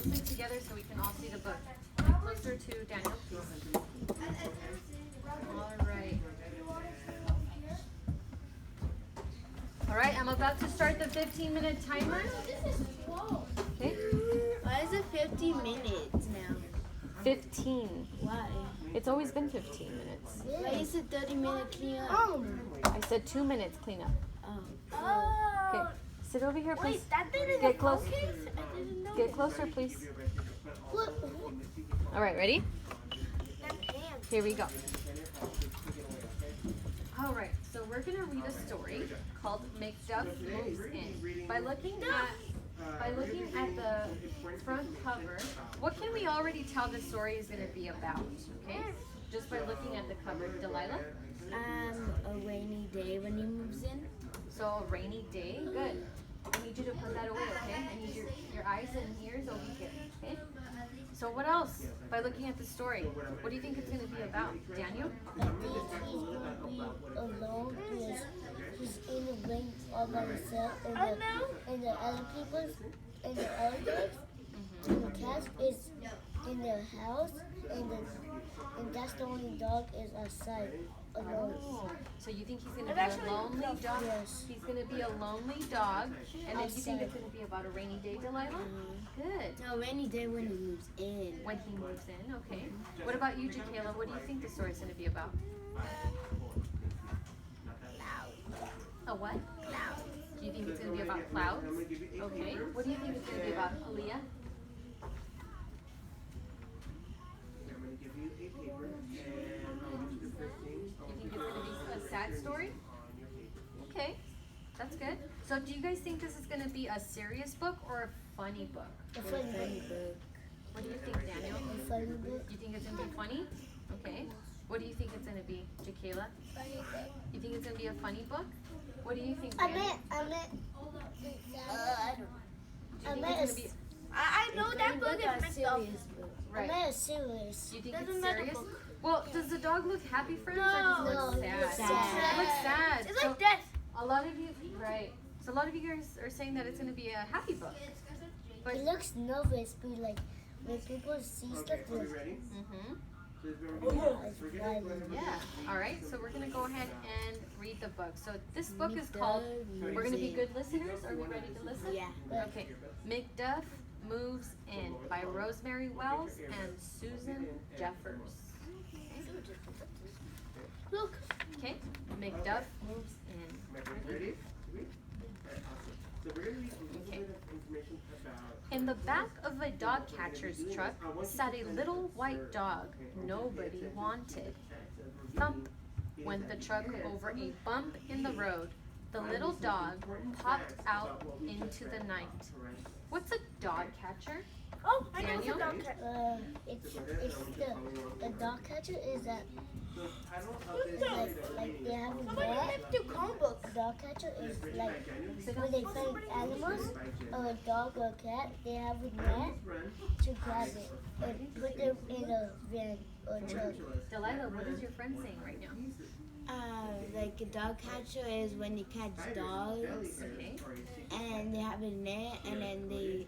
closely together so we can all see the book. Get closer to Daniel, please. All right. All right, I'm about to start the 15-minute timer. Okay. Why is it 15 minutes now? 15. Why? It's always been 15 minutes. Why is it 30-minute cleanup? I said 2 minutes cleanup. Oh. Okay, sit over here, please. Wait, that thing is Get a close. focus? I didn't know. Get closer, please. All right, ready? Here we go. All right, so we're gonna read a story called Macduff Moves In. By looking at the front cover, what can we already tell the story is gonna be about? Okay, just by looking at the cover, Delilah. A rainy day when he moves in. So a rainy day, good. I need you to put that away, okay? I need your eyes and ears over here, okay? So what else? By looking at the story, what do you think it's going to be about, Daniel? I think he's going to be alone because he's in the ring all by himself, and the other other dogs, and the cat is in their house, and that's the only dog is outside alone. Oh, so you think he's going to be a lonely dog? Yes. He's going to be a lonely dog, and then you think it's going to be about a rainy day, Delilah? Good. No, rainy day when he moves in. When he moves in, okay. What about you, Jakayla? What do you think the story's going to be about? A what? Clouds. Do you think it's going to be about clouds? Okay. What do you think it's going to be about, Aaliyah? I'm going to give you a paper and I'll give you the first thing. You think it's going to be a sad story? Okay, that's good. So do you guys think this is going to be a serious book or a funny book? A funny book. What do you think, Daniel? A funny book. You think it's going to be funny? Okay. What do you think it's going to be, Jakayla? Funny book. You think it's going to be a funny book? What do you think, I Dan? meant. I don't know. Do you think it's going to be... I know that book is a mixed serious up. book. I Right. meant a serious. Do you think Doesn't it's matter serious? book. Well, does the dog look happy, friends, or No. does it No, look it sad? looks sad. It looks sad. It's So like death. a lot of you, right? So a lot of you guys are saying that it's going to be a happy book. But It looks nervous, but like when people see Okay, stuff, are we like, ready? mm-hmm. So it's going to be it's forget violent. it. Yeah. All right. So we're gonna go ahead and read the book. So this book is called. We're gonna be good listeners. Are we ready to listen? Yeah. Okay. Macduff Moves In by Rosemary Wells and Susan Jeffers. Look. Okay. Macduff Moves In. Ready? Ready? Awesome. So we're going to read a little Okay. bit of information about... In the back of a dog catcher's truck sat a little white dog nobody wanted. Thump went the truck over a bump in the road. The little dog popped out into the night. What's a dog catcher? Oh, I know Daniel? the dog cat. It's the dog catcher is that The title of this like they have a Somebody net. left your comic book. Dog catcher is like when they find animals or a dog or a cat, they have a net to grab it and put them in a van or truck. Delilah, what is your friend saying right now? Like a dog catcher is when you catch dogs, Okay. and they have a net, and then they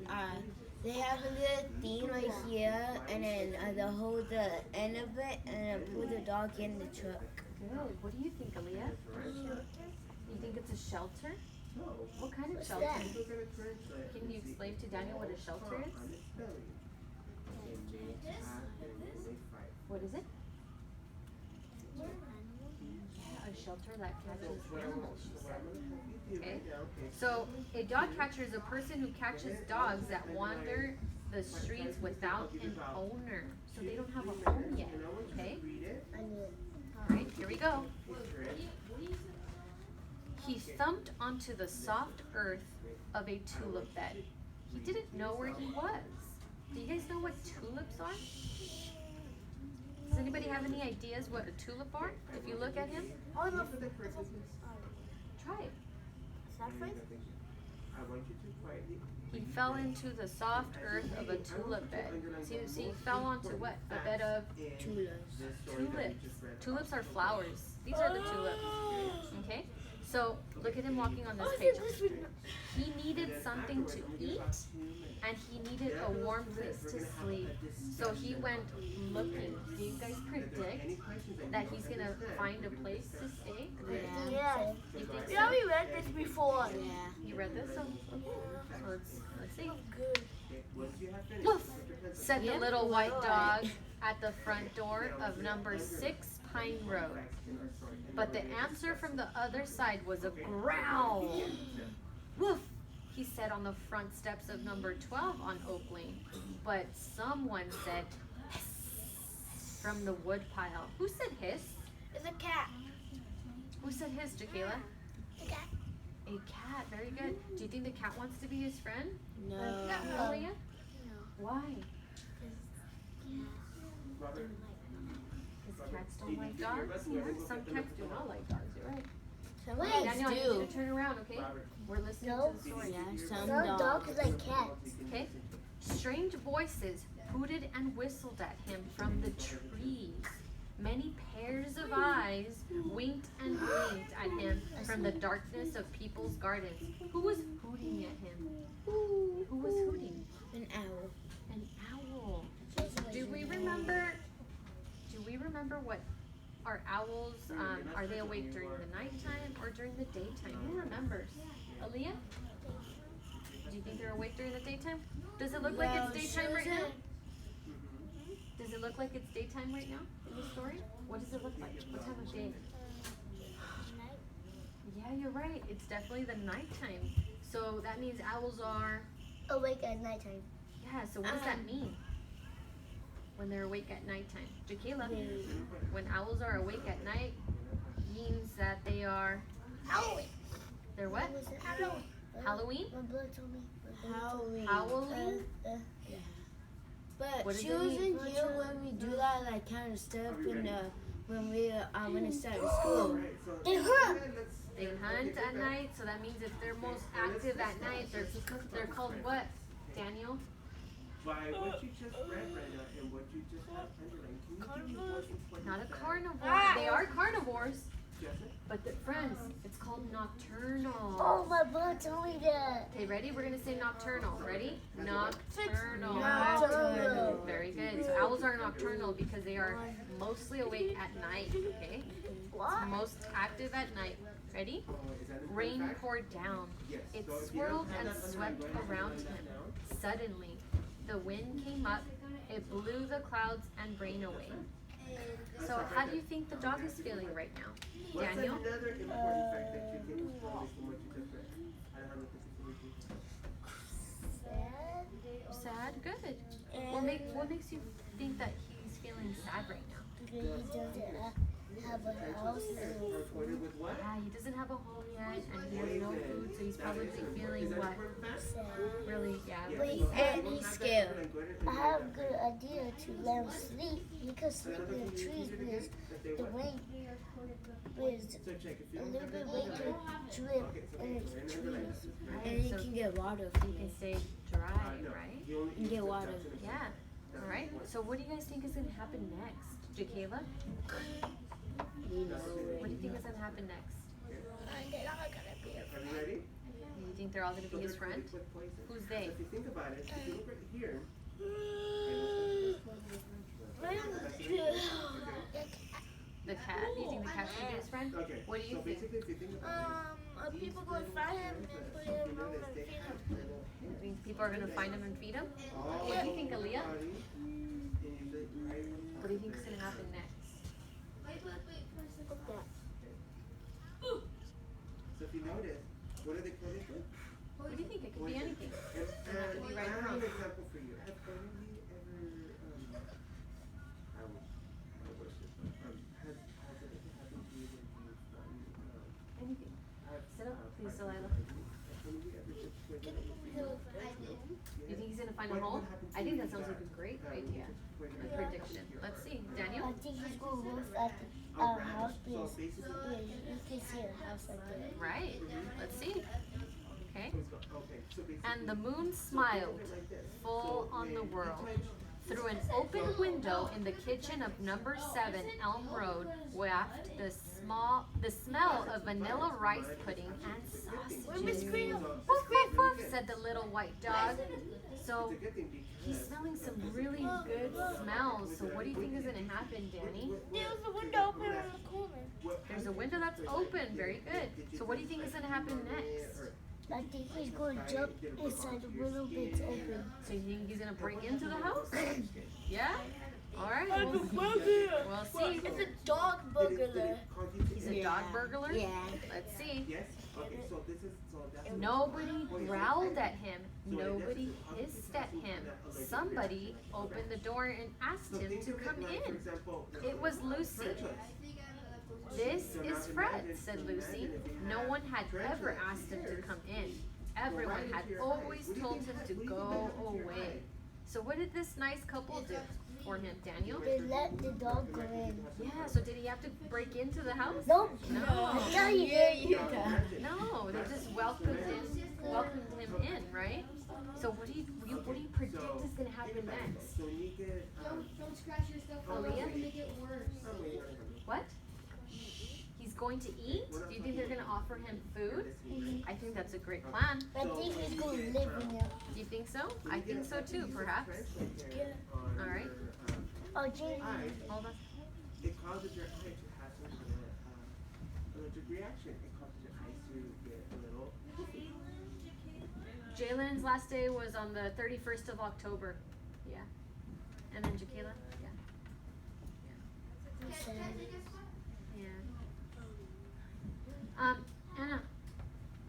have a little thing right here, and then they hold the end of it, and then put the dog in the truck. Good. What do you think, Aaliyah? You think it's a shelter? What kind of What's shelter? that? Can you explain to Daniel what a shelter is? What is it? A shelter that catches animals, she said. Okay. So a dog catcher is a person who catches dogs that wander the streets without an owner. So they don't have a home yet. Okay. I knew it. All right, here we go. He thumped onto the soft earth of a tulip bed. He didn't know where he was. Do you guys know what tulips are? Does anybody have any ideas what a tulip are? If you look at him, Oh, no. try it. Saffron? I want you to quietly... He fell into the soft earth of a tulip bed. See, he fell onto what? A bed of Tulips. tulips. Tulips are flowers. These are the tulips. Okay? So look at him walking on this page. He needed something to eat, and and he needed a warm place to sleep. So he went looking. Do you guys predict that he's gonna find a place to stay? Yeah. You think We so? already read this before. Yeah. You read this? So, okay. So let's see. Good. Woof! Said the Yeah, little white boy. dog at the front door of number 6 Pine Road. But the answer from the other side was a growl. Woof! He said on the front steps of number 12 on Oak Lane. But someone said hiss from the wood pile. Who said hiss? It's a cat. Who said hiss, Jaquela? A cat. A cat. Very good. Do you think the cat wants to be his friend? No. Aaliyah? Why? Because cats don't like dogs? Yeah, some cats do not like dogs, you're right. Some Okay, dogs Daniel, I need you do. to turn around, okay? We're listening No. to the story. Yeah, some Some dogs. dogs like cats. Okay? Strange voices hooted and whistled at him from the trees. Many pairs of eyes winked and blinked at him from the darkness of people's gardens. Who was hooting at him? Who was hooting? An owl. An owl. Do we remember what are owls, are they awake during the nighttime or during the daytime? Who remembers? Aaliyah? Do you think they're awake during the daytime? Does it look like it's daytime right now? Does it look like it's daytime right now in the story? What does it look like? What time of day? Yeah, you're right. It's definitely the nighttime. So that means owls are, Awake at nighttime. yeah, so what does that mean? When they're awake at nighttime. Jaquela, when owls are awake at night, means that they are, Halloween. they're what? Halloween. Halloween? My brother told me. Halloween. Halloween? But What does she it wasn't mean? here when we do that like kind of stuff when it started school. They hurt. They hunt at night, so that means if they're most active at night, they're called what, Daniel? By what you just read right now and what you just have underlined, can you give me more information? Not a carnivore. They are carnivores, but they're friends. It's called nocturnal. Oh, my brother told me that. Okay, ready? We're gonna say nocturnal. Ready? Nocturnal. Nocturnal. Very good. So owls are nocturnal because they are mostly awake at night, okay? What? Most active at night. Ready? Rain poured down. It swirled and swept around him. Suddenly, the wind came up. It blew the clouds and rain away. So how do you think the dog is feeling right now? What's Daniel? another important fact that you can notice from what you just read? Alejandro, Sad? Good. What makes you think that he's feeling sad right now? He doesn't have a house. Recorded with what? Yeah, he doesn't have a home yet, and he has no food, so he's probably feeling what? Really, yeah. And he's scared. I have a good idea to let him sleep. He could sleep in the trees because the rain is So check if you a don't little have bit that. rain to drip in the trees. And he So can get water he from can it. stay dry, right? You only And get water. Yeah. All right. So what do you guys think is gonna happen next, Jaquela? What do you think is gonna happen next? And they're all gonna be Are you ready? Do you think they're all gonna be his friend? Who's they? If you think about it, if you look right here, The cat? Do you think the cat's gonna be his friend? okay. What do you So think? basically, if you think about it, people go find him and put him on and feed him. You think people are gonna find him and feed him? all What do you think, Aaliyah? body, and you think, right, What do you think is gonna happen next? so if you notice, what are they called it? What do you think? It could be anything. And, have to be right I or have wrong. an example for you. Have any of you ever, has it ever happened to you when you've gotten, Anything. Sit up, please, Delilah. You think he's gonna find a home? I think that sounds like a great idea. A prediction. Let's see. Daniel? I think he's going to look at our house because you can see a house like that. Right. Let's see. Okay. And the moon smiled full on the world. Through an open window in the kitchen of number 7 Elm Road wafted the smell of vanilla rice pudding and sausages. Miss Green. Woof, woof, woof, said the little white dog. So It's a good thing because he's smelling some really good smells. So what do you think is gonna happen, Danny? There's a window open in the corner. There's a window that's open. Very good. So what do you think is gonna happen next? I think he's going to jump inside the window that's open. So you think he's gonna break into the house? Yeah? Alright, we'll see. It's a dog burglar. He's a dog burglar? Yeah. Let's see. Yes. Okay. So this is that's Nobody growled at him. Nobody hissed at him. Somebody opened the door and asked him to come in. It was Lucy. This is Fred, said Lucy. No one had ever asked him to come in. Everyone had always told him to go away. So what did this nice couple do for him, Daniel? They let the dog go in. Yeah, so did he have to break into the house? Nope. No. I tell you, No, they just welcomed him in, right? So what do you predict is gonna happen next? So when you get Don't scratch yourself up. Aaliyah? It'll make it worse. What? He's going to eat? Do you think they're gonna offer him food? I think that's a great plan. I think he's going to live in there. Do you think so? I think so too, perhaps. All right. Oh, Jamie. Hold on. It causes your eye to have some kind of allergic reaction. It causes your eyes to get a little. Jalen's last day was on the 31st of October. Yeah. And then Jaquela? Yeah. Yeah. Anna,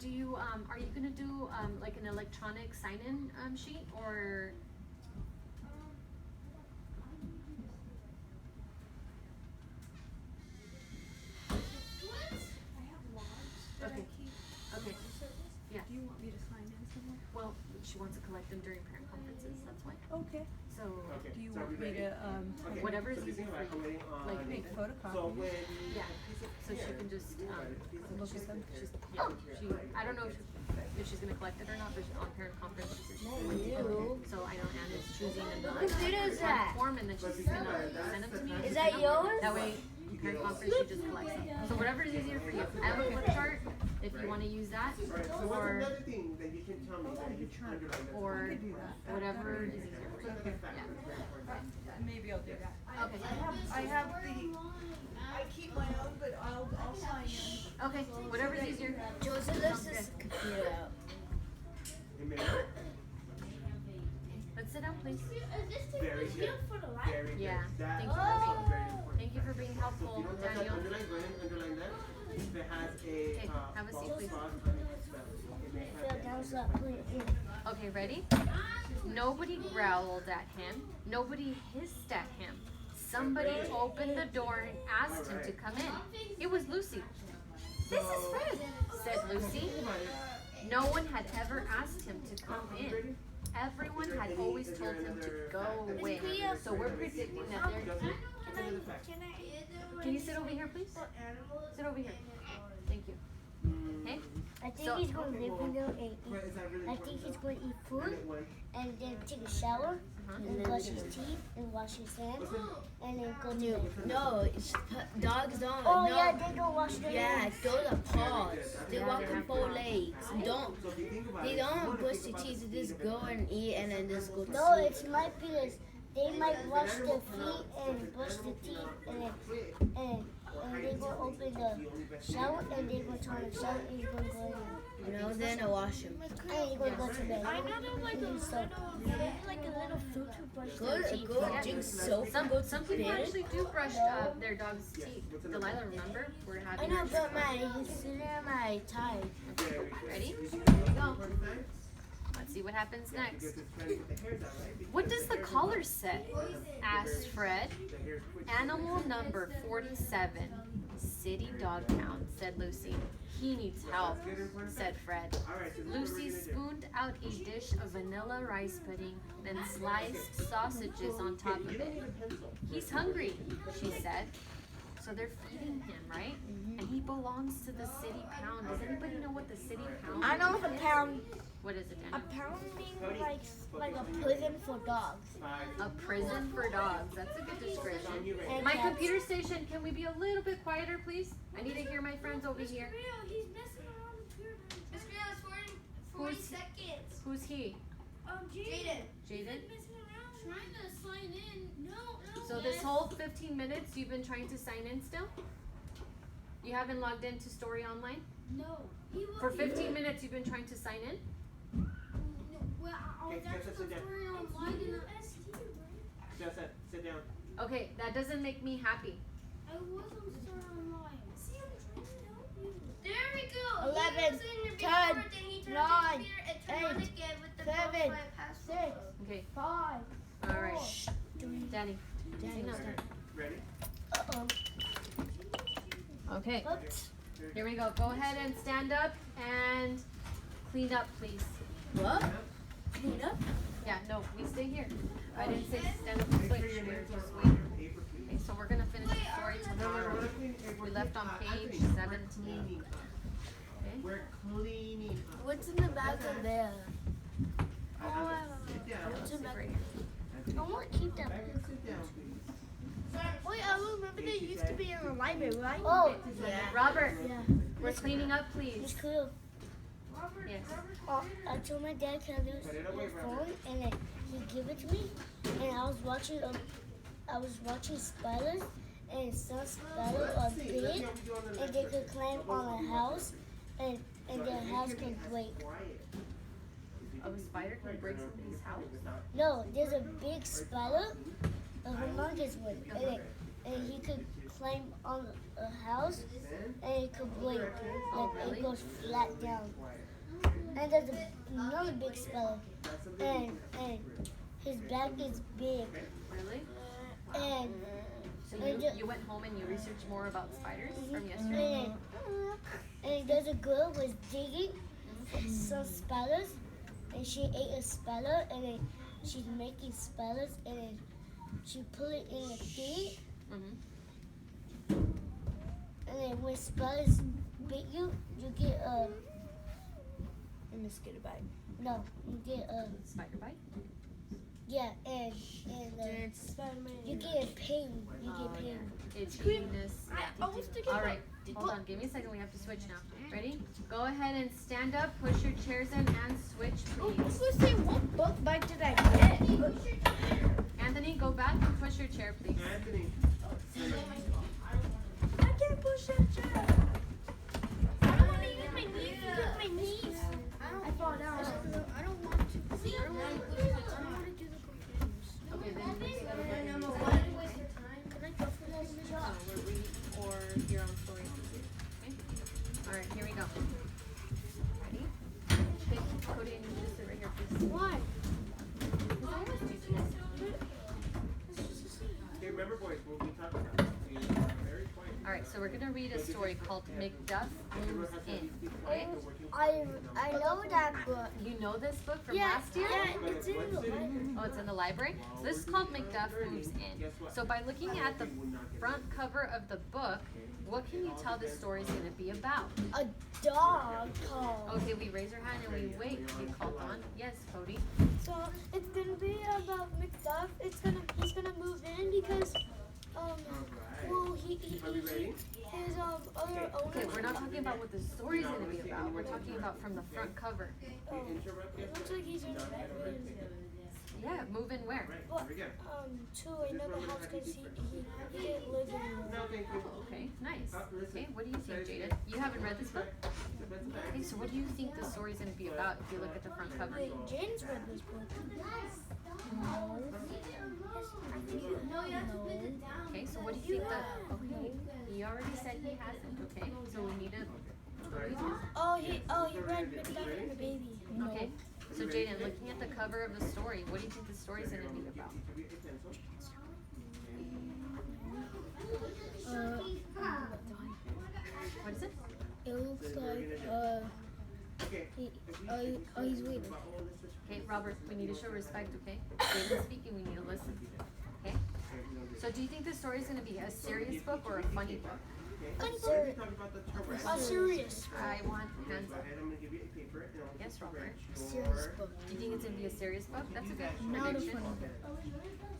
do you, are you gonna do, like an electronic sign-in, sheet, or? Okay, okay, yeah. Do you want me to sign in somewhere? Well, she wants to collect them during parent conferences, that's why. Okay. So, Okay. Do you so are want we me ready? to, Okay, whatever is so easier for you. I'm waiting on- Like, make So photocopy? when yeah, so she can just, Look at them? she's, yeah, she, I don't know if she's gonna collect it or not, but on parent conference, she said she's Not gonna you. So I know Anna's choosing and Whose video is that? form, and then she's gonna send them to me. Is that yours? That way, parent conference, she just collects them. So whatever is easier for you. I have a flip chart, if you wanna use that, Alright, so what's or, another thing that you can tell me that you can underline that's or I could do that. whatever is easier for you. another factor that's very important. Maybe I'll do that. Okay, I have the, I keep my own, but I'll sign in. okay, whatever's easier. Joseph lifts his computer out. Amen. Let's sit down, please. Very good. Very good. Yeah, That thank is you for also very important. Thank you for being So if helpful, you don't have that Daniel. underline, go ahead and underline that. If it has a Okay, have a seat, false please. spot on its spelling, it may have Fell that. down, so I put it in. Okay, ready? Nobody growled at him. Nobody hissed at him. Somebody opened the door and asked him to come in. It was Lucy. This is Fred, said Lucy. No one had ever asked him to come in. Everyone had always told him to go away. So we're predicting that they're. Can you sit over here, please? Sit over here. Thank you. Okay? I think So- he's going to live in there and eat. But is that really I think he's going to eat And food it went- and then take a shower Uh-huh. and brush his teeth and wash his hands and then go to bed. No, it's, dogs don't. Oh no. yeah, they go wash their Yeah, hands. those are paws. They Yeah, walk they on have four paws. legs. Don't. So if you think about They it, you don't wanna brush think the about teeth. the They just speed go of and eat and then just go to No, sleep. it's my because they might wash their feet and brush their teeth and they go open the shower and they go turn the shower and you go in. You know, then I wash them. And you go to bed. I know they're like a little fruit to brush Go, their teeth. go drink soap. Some go to people bed. actually do brush their dog's teeth. Delilah, remember? We're I having know, our but he's sitting on my tie. Ready? Here we go. Let's see what happens next. What does the collar say? Asked Fred. Animal number 47. City dog pound, said Lucy. He needs help, said Fred. Lucy spooned out a dish of vanilla rice pudding, then sliced sausages on top of it. He's hungry, she said. So they're feeding him, right? And he belongs to the city pound. Does anybody know what the city pound is? I know the pound. What is it, A Daniel? pound means like a prison for dogs. A prison for dogs. That's a good description. And My cats. computer station, can we be a little bit quieter, please? I need to hear my friends over here. He's messing around the pyramid. Miss Grill, it's Who's seconds. who's he? Jaden. Jaden? Trying to sign in. No. So this whole 15 minutes you've been trying to sign in still? You haven't logged into Story Online? No. For 15 minutes you've been trying to sign in? Well, I was Okay, actually sit down. story online and Just sit down. Okay, that doesn't make me happy. I was on story online. See, I'm trying to help you. There we go. 11, 10, 9, 8, 7, 6, Okay, 5, alright. Danny. Danny, Enough. Ready? Uh-oh. Okay, Oops. here we go. Go ahead and stand up and clean up, please. What? Clean up? Yeah, no, we stay here. I didn't say stand up and switch. We're just waiting. Okay, so we're gonna finish the story tomorrow. We left on page 17. Okay? We're cleaning up. What's in the back of there? Sit down. What's in the back? Right. I want to keep that. Back and sit down, please. Wait, I remember they used to be in the library, right? Oh, Yeah. Robert, yeah. we're cleaning up, It's please. cool. Yes. I told my dad can I lose my phone, and then he gave it to me, and I was watching spiders, and some spiders are big, and they could climb on a house, and their house can break. Oh, a spider can break somebody's house? No, there's a big spider, a humongous one, and he could climb on a house, and it could break, Oh, like really? it goes flat down. And there's another big spider, and his back is big, Really? and So And you went home and you researched more about spiders from yesterday? and there's a girl was digging some spiders, and she ate a spider, and then she's making spiders, and then she put it in a thing, Mm-hmm. and then when spiders bit you, you get a In the mosquito bite. no, you get a Spider bite? yeah, and It's Spider-Man. you get pain. You Oh, get pain. yeah. Itchiness. I was thinking All right, hold on. Give me a second. We have to switch now. Ready? Go ahead and stand up, push your chairs in, and switch, Oh, I was please. gonna say, what book bag did I get? Anthony, go back and push your chair, please. Anthony. I can't push that chair. I don't want to use my knees. Look at my knees. I fall down. I don't want to. I don't want to do the computers. Okay, then you just gotta go Can I go for this? we're reading or you're on story. Okay? All right, here we go. Ready? Okay, Cody, I need you to sit right here, please. Why? Because I was teaching us. Okay, remember, boys, we'll be talking about this. Be very quiet. All right, so we're gonna read a story called Macduff Moves In. Okay? I know that book. You know this book from Yeah, last year? yeah, it's in the library. Oh, it's in the library? So this is called Macduff Moves In. So by looking at the front cover of the book, what can you tell this story is gonna be about? A dog called. Okay, we raise our hand and we wait. We called on. Yes, Cody. So it's gonna be about Macduff. He's gonna move in because well his other Okay, owner. we're not talking about what the story is gonna be about. We're talking about from the front cover. It looks like he's gonna move in. Yeah, move in where? But, to another house because he didn't live anymore. No, thank you. Okay, nice. Okay, what do you think, Jaden? You haven't read this book? Okay, so what do you think the story's gonna be about if you look at the front cover? Wait, Jaden's read this book. No. Okay, so what do you think the, okay, he already said he hasn't, okay? So we need to, Oh, he read Macduff and the Baby. okay. So Jaden, looking at the cover of the story, what do you think the story's gonna be about? What is it? It looks like he's waiting. Okay, Robert, we need to show respect, okay? Jaden's speaking, we need to listen, okay? So do you think the story's gonna be a serious book or a funny book? Okay. So we're talking about the tarantula. I'm serious. I want hands Go up. ahead, I'm gonna give you a paper and I'll Yes, Robert. Serious book. Do you think it's gonna be a serious book? That's a good Not a prediction. funny book.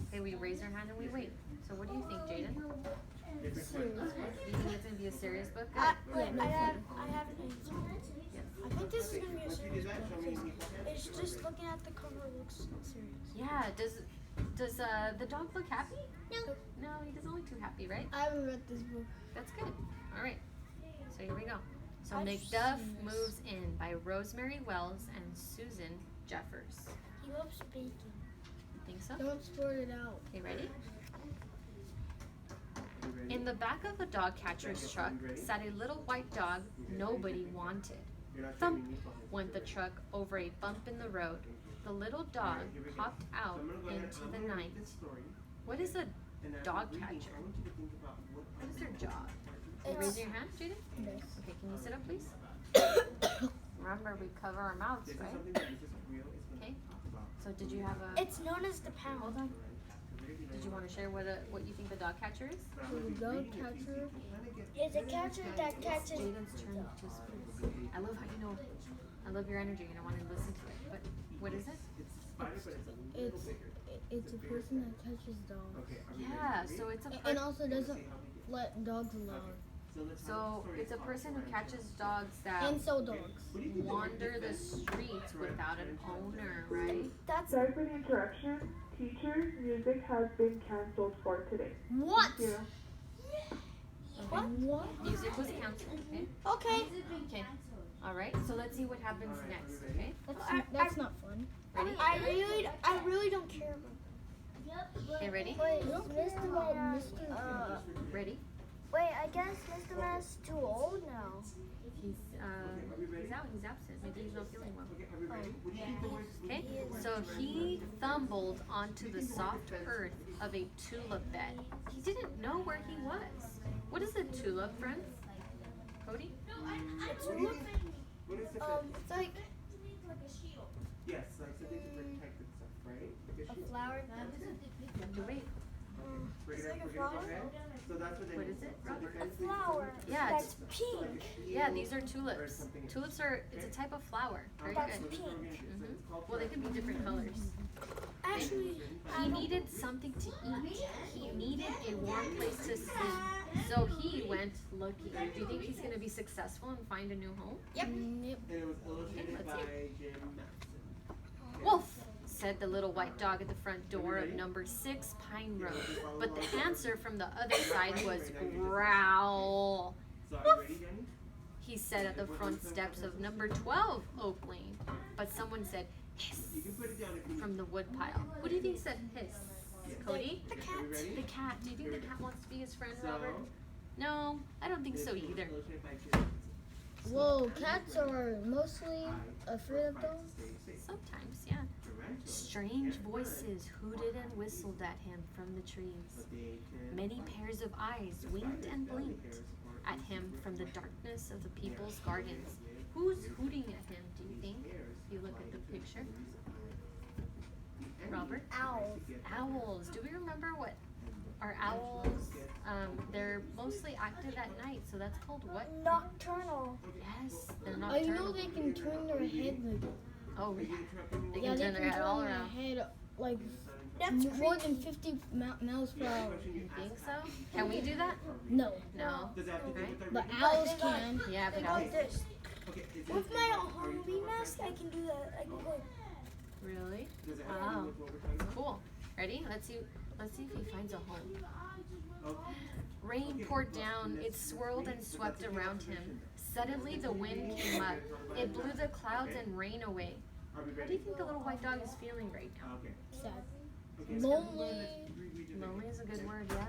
Okay, we raise our hand and we wait. So what do you think, Jaden? Serious book. Do you think it's gonna be a serious book? I have an answer. I think this is gonna be a Once you do serious that, show me book. people. It's just looking at the cover looks serious. Yeah. Does the dog look happy? No, he doesn't look too happy, right? I haven't read this book. That's good. All right. So here we go. So I've Macduff seen this. Moves In by Rosemary Wells and Susan Jeffers. He loves baking. Think so? Don't spoil it out. Okay, ready? You ready? In the back of a dog catcher's truck sat a little white dog nobody wanted. You're not Thump showing me people. went the truck over a bump in the road. The little dog popped out So I'm gonna go ahead, into I'm the gonna read night. this story, What is a and as dog I'm reading, catcher? I want you to think about What is their job? Are you It's- raising your hand, Jaden? Yes. Okay, can you sit up, please? Remember, we cover our mouths, This is right? something that is just real, it's gonna Okay. talk about. So did you have a? It's known as the pound. Hold on. Did you want to share what you think the dog catcher is? The dog catcher. It's a catcher that catches. Jaden's turn to speak. I love how you know. I love your energy and I want to listen to it. But what is it? It's a spider, but it's a little bigger. It's a person that catches dogs. Okay, are we Yeah. ready? So it's a And per- also doesn't let dogs alone. So let's have so the story it's a of person who Tarantula. catches dogs that And so dogs. What do you think the word wander the defense- streets without an owner, right? That's Sorry for the interruption. Teachers, music has been cancelled for today. What? Yeah. What? Music was canceled. Okay. okay. Okay. All right. So let's see what happens next. Okay. That's not fun. Ready? I really don't care about Okay. Ready? Wait, Mr. Mr. Ready? wait, I guess Mr. Man's too old now. He's out. He's absent. Maybe he's not feeling well. Okay, are we ready? What do you think the word? Okay, so he stumbled onto the soft earth of a tulip bed. He didn't know where he was. What is a tulip, friends? Cody? It's What do you think? What is the it's like Yes, like something to protect itself, right? Like a shield. flower. You have to wait. We're It's gonna, like a we're gonna go flower? ahead. So that's what they What is it, So Robert? defense A flower. Yeah, That's it's- pink. Yeah, these are tulips. Tulips are, it's a type of flower. Very That's good. pink. Well, they can be different colors. Actually, He needed something to eat. He needed a warm place to sleep. So he went looking. Do you think he's going to be successful and find a new home? Yep. And it was illustrated let's by see. Jim Matson. Wolf, said the little white dog at the front door of number 6 Pine Road. But the answer from the other side was growl. So are you ready, Jenny? He said at the front steps of number 12 Oak Lane. But someone said hiss You can put it down if you from the woodpile. What do you think said hiss? Cody? the Are cat. you ready? The cat. Do you think the cat wants to be his friend, So, Robert? No, I don't think so this was either. illustrated by Jim Matson. Whoa, cats are mostly afraid of dogs. Sometimes, yeah. Strange voices hooted and whistled at him from the trees. Many pairs of eyes winked and blinked at him from the darkness of the people's gardens. Who's hooting at him, do you think? If you look at the picture. Robert? Owls. Owls. Do we remember what are owls? They're mostly active at night, so that's called what? Nocturnal. Yes, they're I nocturnal. know they can turn their head like. Oh, yeah. They Yeah, can they turn can their head all turn their around. head like That's more than 50 miles per hour. You think so? Can we do that? No, No. Does that have to do with our but reading? owls can. Yeah, They but go owls. like this. Okay, is With it- my are you Halloween talking mask, I about- can do that. I can go. Really? Does it have to Wow. do with what we're talking about? Cool. Ready? Let's see if he finds a home. Oh, Rain poured down, it swirled and swept around him. Suddenly the wind came up. It blew the clouds and rain away. are we How do ready? you think the little white dog is feeling right now? Okay. Sad. Okay. Lonely. Lonely is a good word, yeah.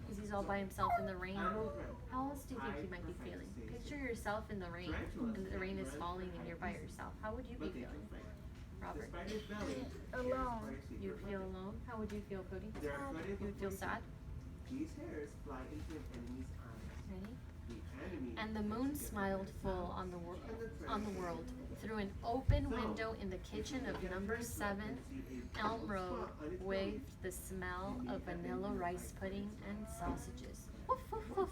Because he's all by himself in the rain. How else do you think he might be feeling? Picture yourself in the rain, and the rain is falling and you're by yourself. How would you be feeling? Robert? The spider's belly. Alone. You feel alone? How would you feel, Cody? There are flooded You would feel sad? These hairs fly into an enemy's eyes. Ready? The enemy And the moon smiled full on the world through an open window in the kitchen of number 7 Elm Road wafted the smell of vanilla rice pudding and sausages. Woof, woof, woof,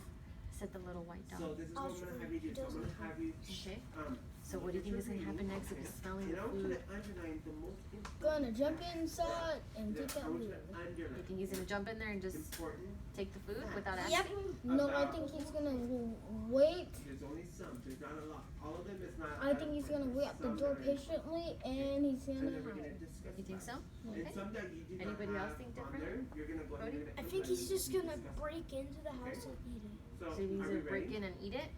said the little white So dog. this is what I'm gonna have you do. So I'm gonna have you, Okay. um, So what do you think is gonna happen next if he's smelling and the I want you food? to underline the most important. Gonna jump inside and take I that want you food. to You underline. think he's gonna jump in there and just Important. take the food without asking? Yep. No, I think he's gonna wait. There's only some. There's not a lot. All of them is not. I think he's gonna wait at the door patiently and he's And gonna then we're gonna hide. discuss You think so? about it. Okay. And some that you do not Anybody else have think on different? there, you're gonna go ahead Cody? and I put think that he's in. just gonna break into the house and eat it. So, So he's are we gonna break ready? in and eat it?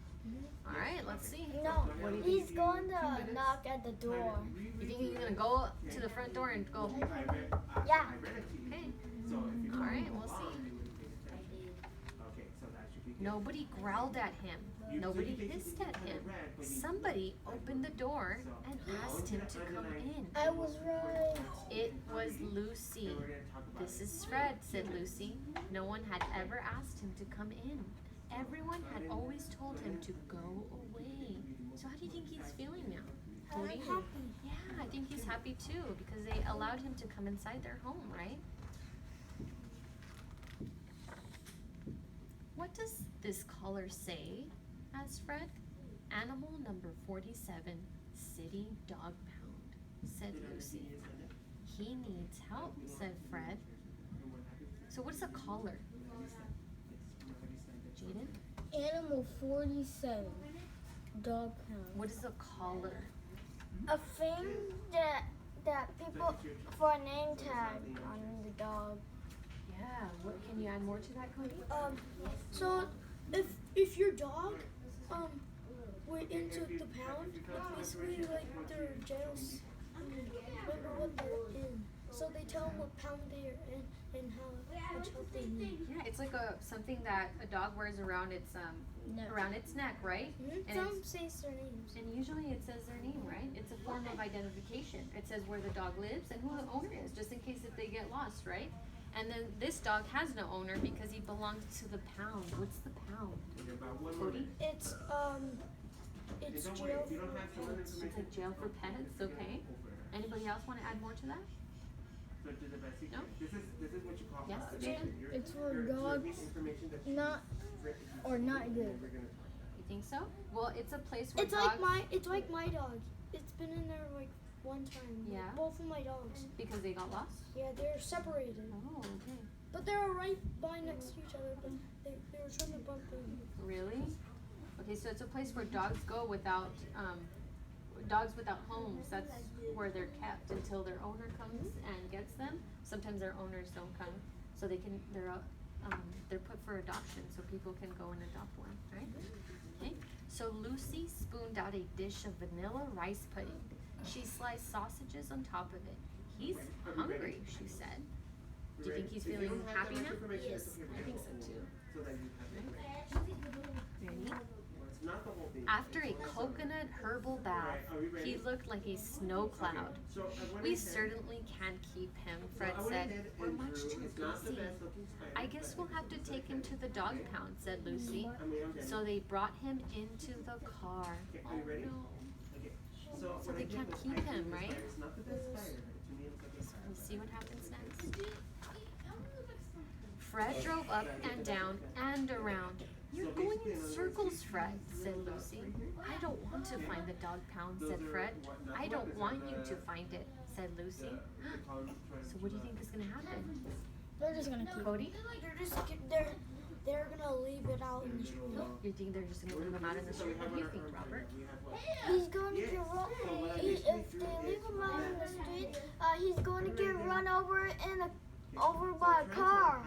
All right, let's see. No, What do you he's think? going to knock at the door. You think he's gonna go to the front door and go? Yeah. I read it to you. Okay. So if you All right, follow we'll see. along, you would pay attention. Okay, so that should be good. Nobody growled at him. Nobody hissed at him. Somebody opened the door and asked him to come in. I was right. It was Lucy. And we're gonna talk about This it. is Fred, said Lucy. No one had ever asked him to come in. Everyone had always told him to go away. So how do you think he's feeling now? Cody? Yeah, I think he's happy too because they allowed him to come inside their home, right? What does this caller say? Asked Fred. Animal number 47, City Dog Pound, said Lucy. He needs help, said Fred. So what's a collar? Jaden? Animal 47. Dog pound. What is a collar? A thing that people for a name tag on the dog. Yeah, what can you add more to that, Cody? So if your dog went into the pound, it's basically like their jails. Remember what they're in. So they tell them what pound they're in and how much help they need. Yeah, it's like something that a dog wears around its neck, right? And Some it's, say their names. and usually it says their name, right? It's a form of identification. It says where the dog lives and who the owner is, just in case if they get lost, right? And then this dog has no owner because he belongs to the pound. What's the pound? About one Cody? minute. It's And it's don't worry, jail if you don't for have some of the pets. It's like jail for pets, okay. Anybody else want to add more to that? So do the best you No? can. This is what you call Yes, observation. Jaden? You're- It's for you're dogs observing information that you- not or not good. We're gonna talk about. You think so? Well, it's a place where It's dogs, like my dog. It's been in there like one time. Yeah? Both of my dogs. because they got lost? Yeah, they're separated. Oh, okay. But they were right by next to each other, but they were trying to bump in. Really? Okay, so it's a place where dogs go without, dogs without homes. That's where they're kept until their owner comes and gets them. Sometimes their owners don't come, so they're put for adoption, so people can go and adopt one, right? Okay. So Lucy spooned out a dish of vanilla rice pudding. She sliced sausages on top of it. He's hungry, she said. Do you think he's If you feeling don't have happy that now? much information, Yes, it's okay. I think so too. So that you have it right. Ready? Well, it's not the whole thing. After a coconut herbal bath, he looked like a snow cloud. So I went We ahead- certainly can't keep him, so Fred I went said. ahead We're and much drew- too it's not the busy. best looking spider, I guess we'll have to take him to the dog pound, said Lucy. I mean, okay. So they brought him into the car. Okay, are you ready? Okay. So when they I did can't this, keep I did him, this right? spider. It's not the best spider. To me, it looks like a spider. We'll see what happens next. Fred drove up and down and around. You're going in circles, Fred, said Lucy. I don't want to find the dog pound, said Fred. I don't want you to find it, said Lucy. So what do you think is going to happen? They're just gonna keep. Cody? They're gonna leave it out in the street. You think they're just going to leave him out in the street? What do you think, Robert? He's going to get run. If they leave him out in the street, he's going to get run over over by a car.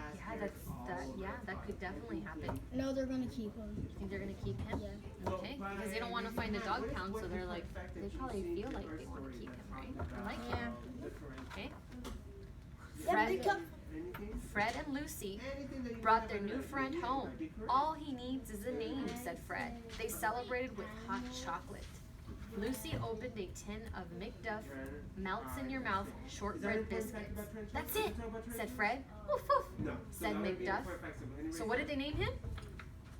Yeah, that could definitely happen. No, they're gonna keep him. You think they're gonna keep him? Yeah. Okay, because they don't want to find a dog pound, so they're like, they probably feel like they want to keep him, right? They like him. Okay. Fred and Lucy brought their new friend home. All he needs is a name, said Fred. They celebrated with hot chocolate. Lucy opened a tin of McDuff melts in your mouth shortbread biscuits. That's it, said Fred. Woof woof, said McDuff. So what did they name him?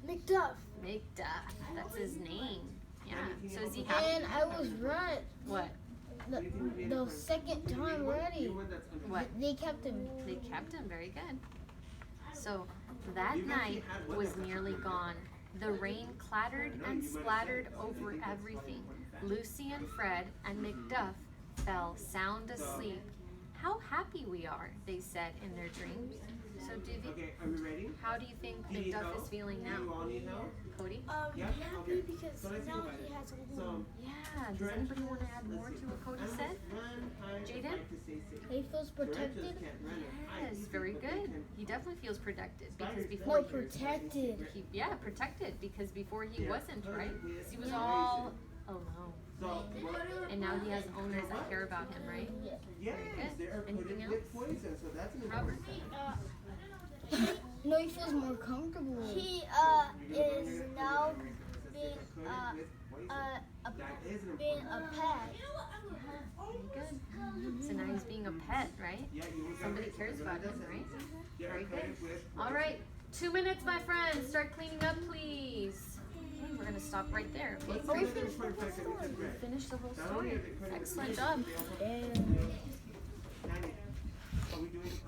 McDuff. McDuff. That's his name. Yeah. So is he happy? And I was right. What? The second time already. What? They kept him. They kept him very good. So that night was nearly gone. The rain clattered and splattered over everything. Lucy and Fred and McDuff fell sound asleep. How happy we are, they said in their dreams. So Divvy, Okay, are we ready? how do you think McDuff is feeling Do you now? all need help? Cody? Yeah? Happy Okay. because So let's now think about he it. has a So, home. Yeah, does anybody want to add more to what Cody said? Jaden? He feels protected. Yes, very good. He definitely feels protected because No, before protected. yeah, protected because before he Yeah. wasn't, right? 'Cause he was Yeah. all alone. So, what? And now he has owners that care about him, right? Yeah. Yes, good. they are Anything coated with poison, so that's an Robert? important fact. No, he feels more comfortable. He is now being That is an being important a pet. Very good. So now he's being a pet, right? Yeah, you will Somebody get cares it. about him, right? They are Very good. coated with All right, 2 minutes, my friends. Start cleaning up, please. Okay, we're gonna stop right there. Okay, Let's so we finish finished the important fact that we just read. finished the whole Not only story. are they coated with Excellent poison, job. they also- Damn. Nanny, are we doing